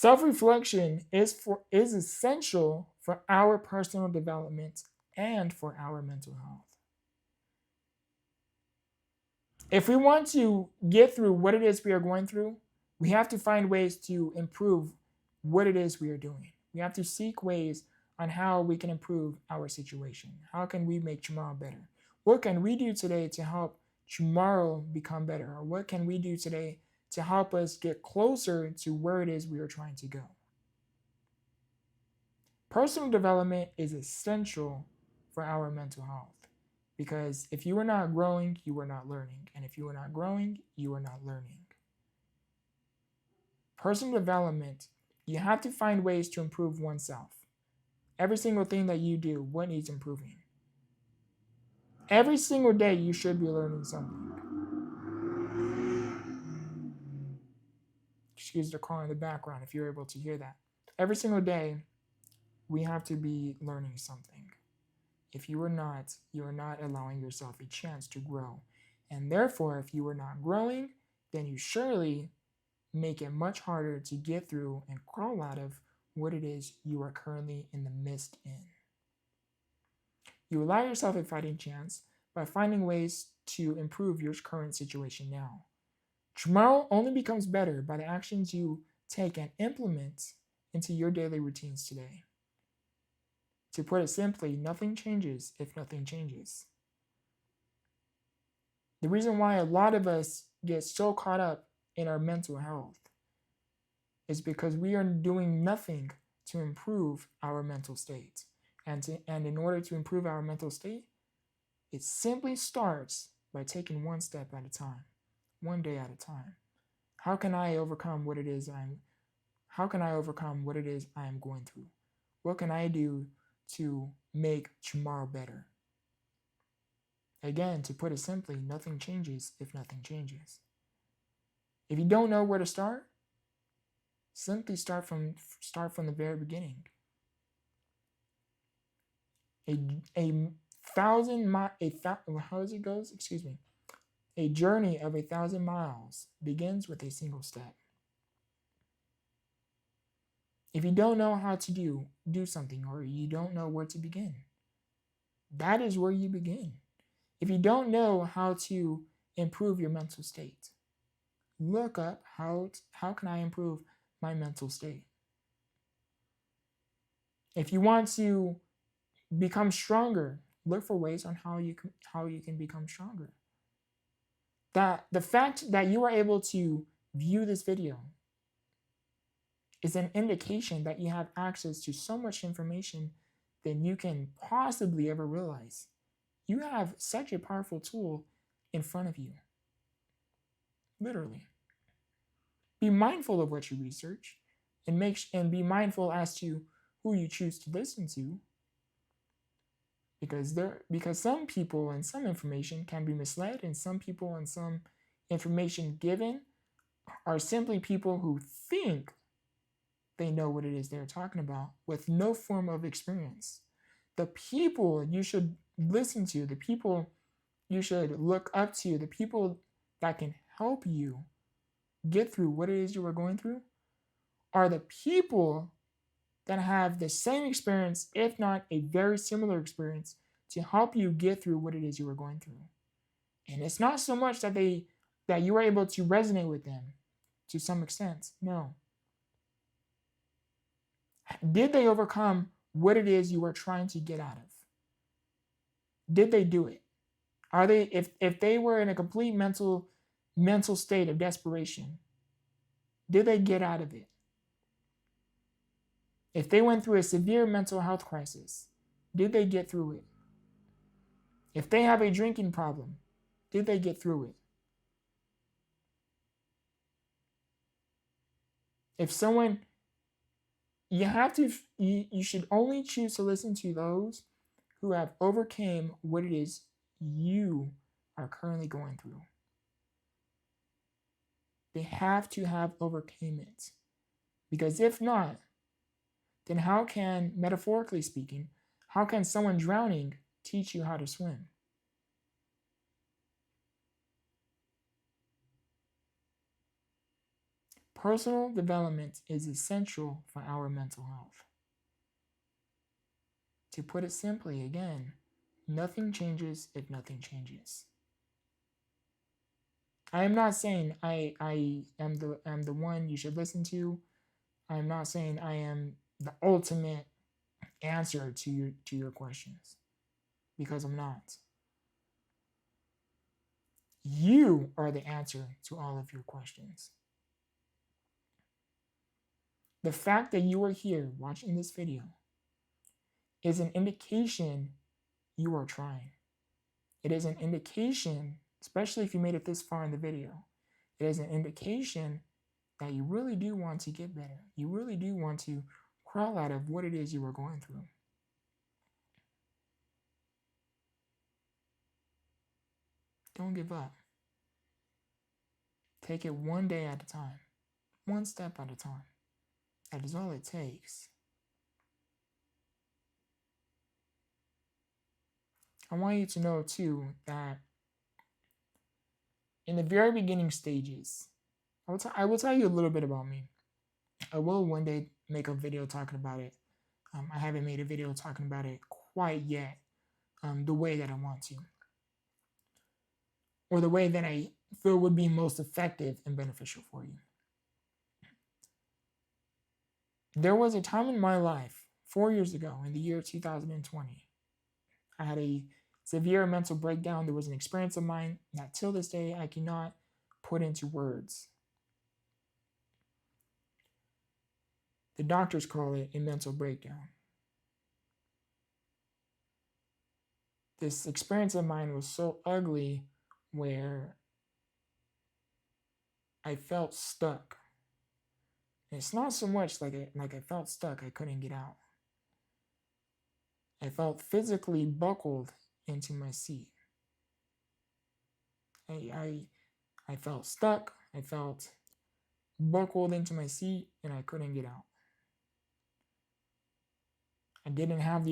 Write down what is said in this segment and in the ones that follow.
Self-reflection is essential for our personal development and for our mental health. If we want to get through what it is we are going through, we have to find ways to improve what it is we are doing. We have to seek ways on how we can improve our situation. How can we make tomorrow better? What can we do today to help tomorrow become better? Or what can we do today to help us get closer to where it is we are trying to go? Personal development is essential for our mental health. Because if you are not growing, you are not learning. And if you are not growing, you are not learning. Personal development, you have to find ways to improve oneself. Every single thing that you do, what needs improving? Every single day, you should be learning something. Excuse the car in the background if you're able to hear that. Every single day, we have to be learning something. If you are not allowing yourself a chance to grow. And therefore, if you are not growing, then you surely make it much harder to get through and crawl out of what it is you are currently in the midst in. You allow yourself a fighting chance by finding ways to improve your current situation now. Tomorrow only becomes better by the actions you take and implement into your daily routines today. To put it simply, nothing changes if nothing changes. The reason why a lot of us get so caught up in our mental health is because we are doing nothing to improve our mental state. And in order to improve our mental state, it simply starts by taking one step at a time, one day at a time. How can I overcome what it is I am going through? What can I do to make tomorrow better? Again, to put it simply, nothing changes if nothing changes. If you don't know where to start, simply start from the very beginning. A journey of 1,000 miles begins with a single step. If you don't know how to do something, or you don't know where to begin, that is where you begin. If you don't know how to improve your mental state, look up how can I improve my mental state. If you want to become stronger, look for ways on how you can become stronger. That the fact that you are able to view this video is an indication that you have access to so much information than you can possibly ever realize. You have such a powerful tool in front of you. Literally. Be mindful of what you research and be mindful as to who you choose to listen to. Because some people and some information can be misled, and some people and some information given are simply people who think they know what it is they're talking about with no form of experience. The people you should listen to, the people you should look up to, the people that can help you get through what it is you are going through are the people that have the same experience, if not a very similar experience, to help you get through what it is you are going through. And it's not so much that you are able to resonate with them to some extent. No. Did they overcome what it is you were trying to get out of? Did they do it? Are they, if they were in a complete mental state of desperation, did they get out of it? If they went through a severe mental health crisis, did they get through it? If they have a drinking problem, did they get through it? If someone, you should only choose to listen to those who have overcame what it is you are currently going through. They have to have overcame it. Because if not, then how can, metaphorically speaking, how can someone drowning teach you how to swim? Personal development is essential for our mental health. To put it simply, again, nothing changes if nothing changes. I am not saying I am the one you should listen to. I am not saying I am the ultimate answer to your questions, because I'm not. You are the answer to all of your questions. The fact that you are here watching this video is an indication you are trying. It is an indication, especially if you made it this far in the video, it is an indication that you really do want to get better. You really do want to crawl out of what it is you are going through. Don't give up. Take it one day at a time, one step at a time. That is all it takes. I want you to know too that in the very beginning stages, I will tell you a little bit about me. I will one day make a video talking about it. I haven't made a video talking about it quite yet, the way that I want to, or the way that I feel would be most effective and beneficial for you. There was a time in my life, 4 years ago, in the year 2020, I had a severe mental breakdown. There was an experience of mine that till this day I cannot put into words. The doctors call it a mental breakdown. This experience of mine was so ugly where I felt stuck. And it's not so much like I felt stuck, I couldn't get out. I felt physically buckled into my seat. I felt stuck, I felt buckled into my seat, and I couldn't get out. I didn't have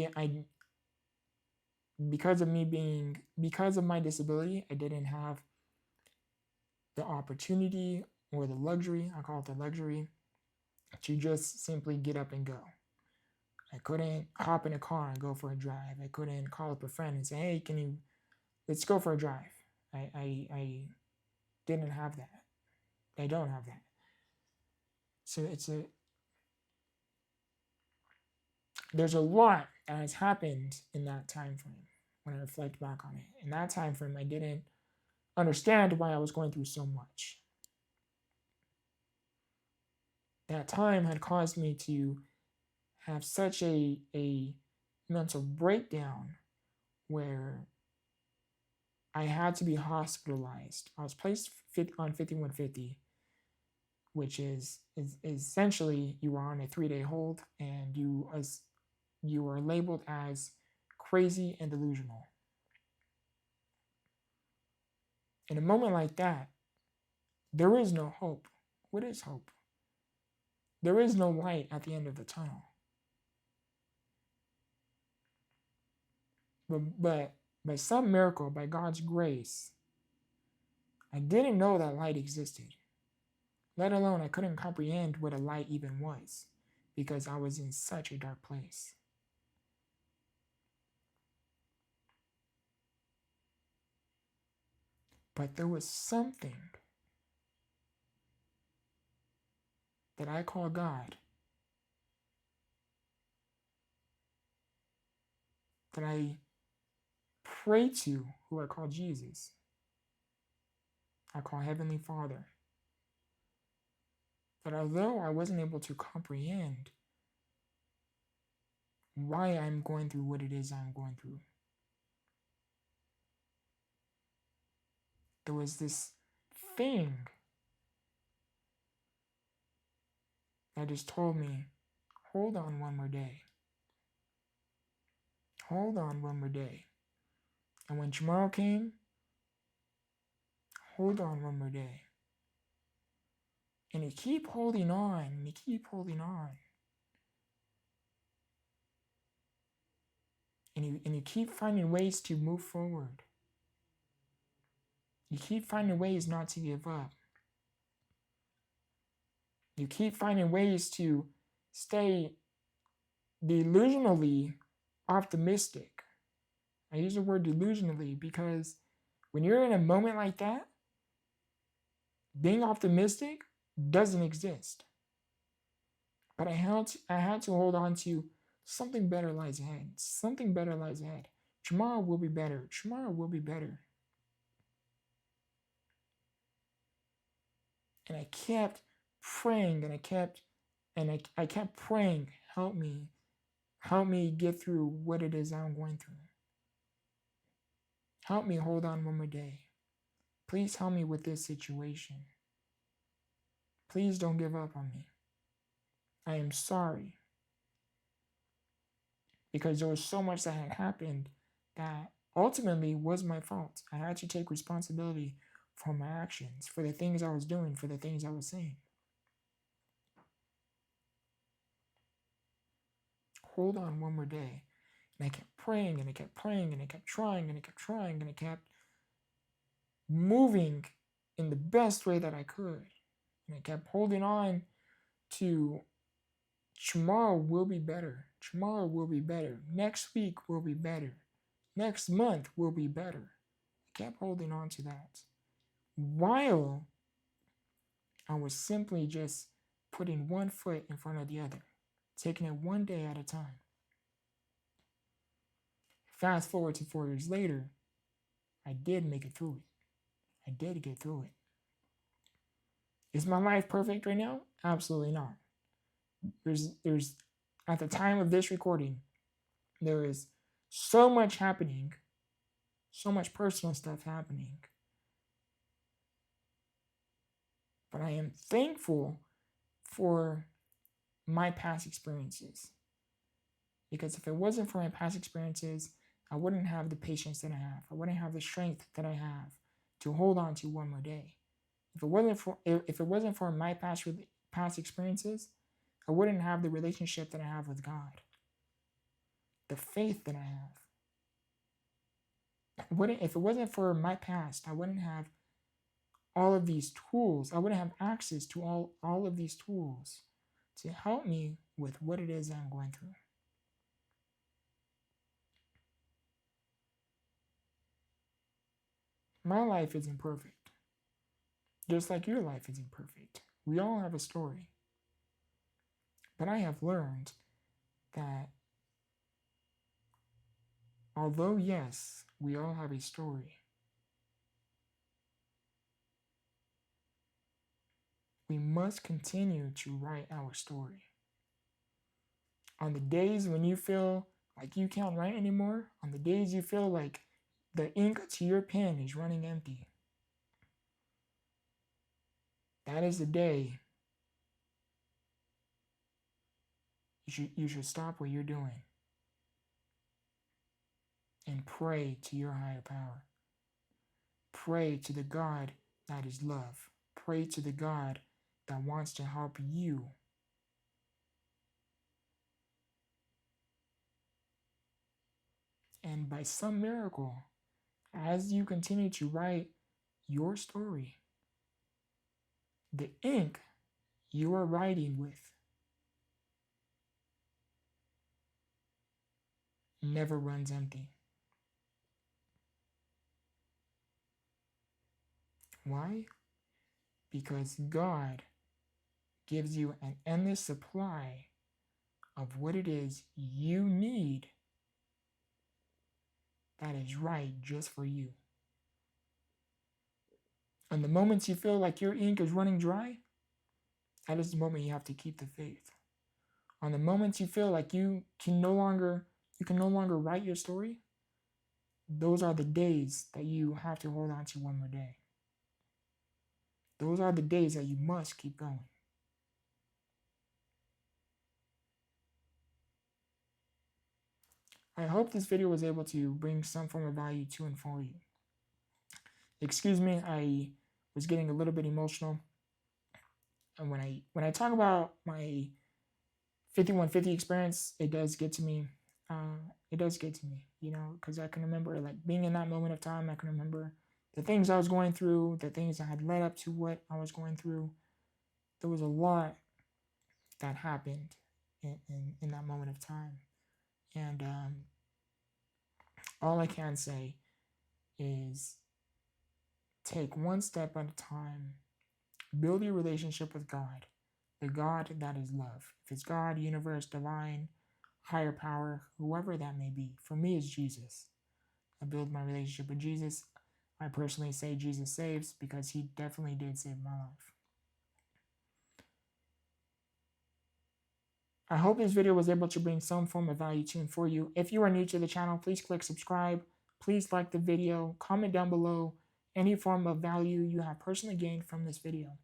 because of my disability, I didn't have the opportunity or the luxury, I call it the luxury, to just simply get up and go. I couldn't hop in a car and go for a drive. I couldn't call up a friend and say, hey, let's go for a drive. I didn't have that. I don't have that. So there's a lot that has happened in that time frame when I reflect back on it. In that time frame, I didn't understand why I was going through so much. That time had caused me to have such a mental breakdown where I had to be hospitalized. I was placed on 5150, which is essentially you are on a 3-day hold and you are labeled as crazy and delusional. In a moment like that, there is no hope. What is hope? There is no light at the end of the tunnel. But by some miracle, by God's grace, I didn't know that light existed. Let alone I couldn't comprehend what a light even was because I was in such a dark place. But there was something that I call God that I pray to, who I call Jesus. I call Heavenly Father. But although I wasn't able to comprehend why I'm going through what it is I'm going through, there was this thing that just told me, hold on one more day. Hold on one more day. And when tomorrow came, hold on one more day. And you keep holding on, and you keep holding on. And you keep finding ways to move forward. You keep finding ways not to give up. You keep finding ways to stay delusionally optimistic. I use the word delusionally because when you're in a moment like that, being optimistic doesn't exist. But I had to hold on to something better lies ahead. Something better lies ahead. Tomorrow will be better. Tomorrow will be better. And I kept praying and I kept praying, help me get through what it is I'm going through. Help me hold on one more day. Please help me with this situation. Please don't give up on me. I am sorry. Because there was so much that had happened that ultimately was my fault. I had to take responsibility for my actions, for the things I was doing, for the things I was saying. Hold on one more day. And I kept praying and I kept praying and I kept trying and I kept trying and I kept moving in the best way that I could. And I kept holding on to tomorrow will be better. Tomorrow will be better. Next week will be better. Next month will be better. I kept holding on to that while I was simply just putting one foot in front of the other, taking it one day at a time. Fast forward to 4 years later, I did make it through it. I did get through it. Is my life perfect right now? Absolutely not. There's at the time of this recording, there is so much happening, so much personal stuff happening. But I am thankful for my past experiences. Because if it wasn't for my past experiences, I wouldn't have the patience that I have. I wouldn't have the strength that I have to hold on to one more day. If it wasn't for my past experiences, I wouldn't have the relationship that I have with God, the faith that I have. If it wasn't for my past, I wouldn't have all of these tools. I wouldn't have access to all of these tools to help me with what it is I'm going through. My life isn't perfect, just like your life isn't perfect. We all have a story. But I have learned that although, yes, we all have a story, we must continue to write our story. On the days when you feel like you can't write anymore, on the days you feel like the ink to your pen is running empty, that is the day you should stop what you're doing and pray to your higher power. Pray to the God that is love. Pray to the God that wants to help you. And by some miracle, as you continue to write your story, the ink you are writing with never runs empty. Why? Because God gives you an endless supply of what it is you need that is right just for you. And the moments you feel like your ink is running dry, that is the moment you have to keep the faith. On the moments you feel like you can no longer write your story, those are the days that you have to hold on to one more day. Those are the days that you must keep going. I hope this video was able to bring some form of value to and for you. Excuse me, I was getting a little bit emotional. And when I talk about my 5150 experience, it does get to me. Because I can remember like being in that moment of time. I can remember the things I was going through, the things that had led up to what I was going through. There was a lot that happened in that moment of time. And all I can say is take one step at a time, build your relationship with God, the God that is love. If it's God, universe, divine, higher power, whoever that may be. For me, it's Jesus. I build my relationship with Jesus. I personally say Jesus saves because he definitely did save my life. I hope this video was able to bring some form of value to and for you. If you are new to the channel, please click subscribe. Please like the video. Comment down below any form of value you have personally gained from this video.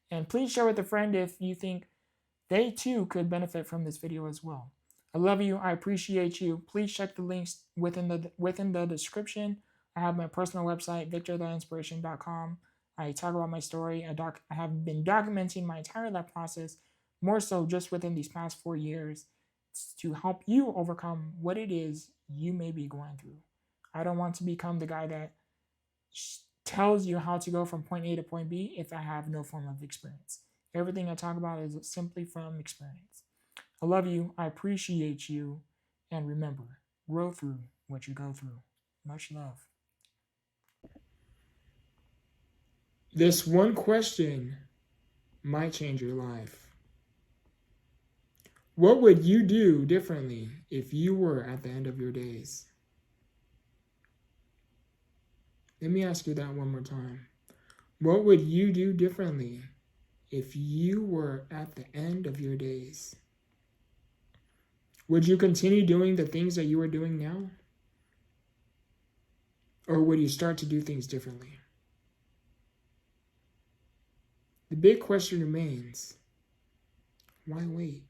And please share with a friend if you think they too could benefit from this video as well. I love you. I appreciate you. Please check the links within the description. I have my personal website, Victortheinspiration.com. I talk about my story. I have been documenting my entire life process, more so just within these past 4 years, to help you overcome what it is you may be going through. I don't want to become the guy that tells you how to go from point A to point B if I have no form of experience. Everything I talk about is simply from experience. I love you. I appreciate you. And remember, grow through what you go through. Much love. This one question might change your life. What would you do differently if you were at the end of your days? Let me ask you that one more time. What would you do differently if you were at the end of your days? Would you continue doing the things that you are doing now? Or would you start to do things differently? The big question remains, why wait?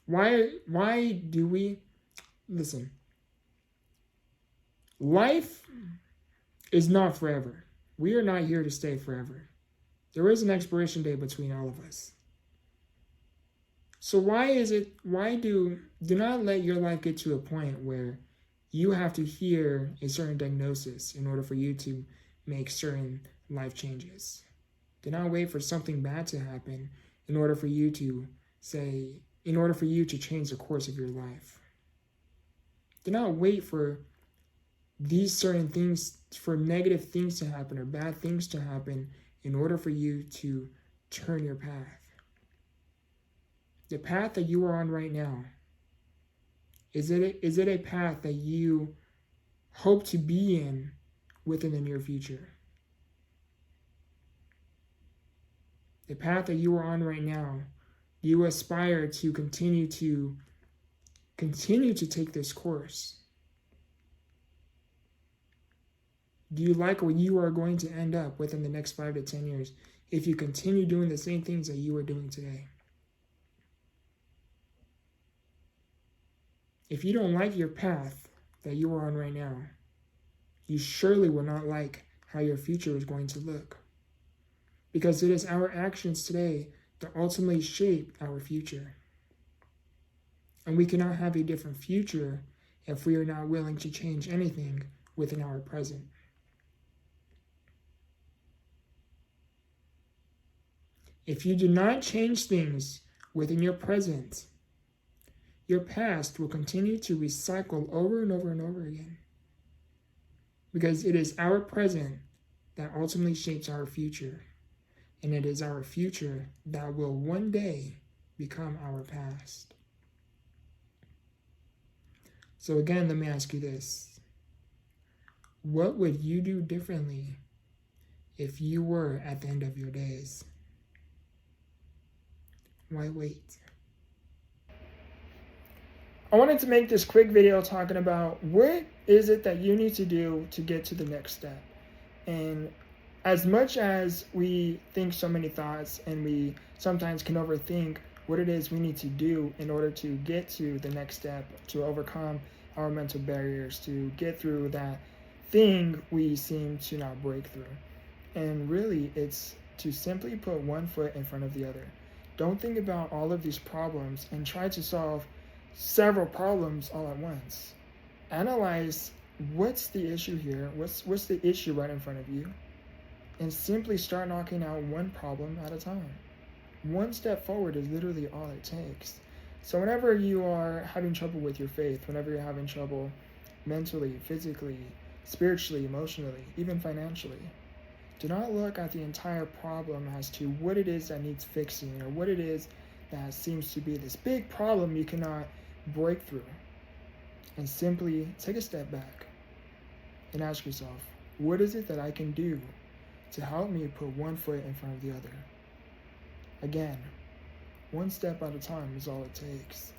Why do we, listen, life is not forever. We are not here to stay forever. There is an expiration date between all of us. So do not let your life get to a point where you have to hear a certain diagnosis in order for you to make certain life changes. Do not wait for something bad to happen in order for you to change the course of your life. Do not wait for these certain things, for negative things to happen or bad things to happen in order for you to turn your path. The path that you are on right now, is it a path that you hope to be in within the near future? The path that you are on right now, do you aspire to continue to take this course? Do you like where you are going to end up within the next 5 to 10 years if you continue doing the same things that you are doing today? If you don't like your path that you are on right now, you surely will not like how your future is going to look. Because it is our actions today that ultimately shape our future. And we cannot have a different future if we are not willing to change anything within our present. If you do not change things within your present, your past will continue to recycle over and over and over again. Because it is our present that ultimately shapes our future. And it is our future that will one day become our past. So again, let me ask you this. What would you do differently if you were at the end of your days? Why wait? I wanted to make this quick video talking about what is it that you need to do to get to the next step. And as much as we think so many thoughts and we sometimes can overthink what it is we need to do in order to get to the next step, to overcome our mental barriers, to get through that thing we seem to not break through. And really, it's to simply put one foot in front of the other. Don't think about all of these problems and try to solve several problems all at once. Analyze what's the issue here, what's the issue right in front of you, and simply start knocking out one problem at a time. One step forward is literally all it takes. So whenever you are having trouble with your faith, whenever you're having trouble mentally, physically, spiritually, emotionally, even financially, do not look at the entire problem as to what it is that needs fixing or what it is that seems to be this big problem you cannot break through. And simply take a step back and ask yourself, what is it that I can do to help me put one foot in front of the other? Again, one step at a time is all it takes.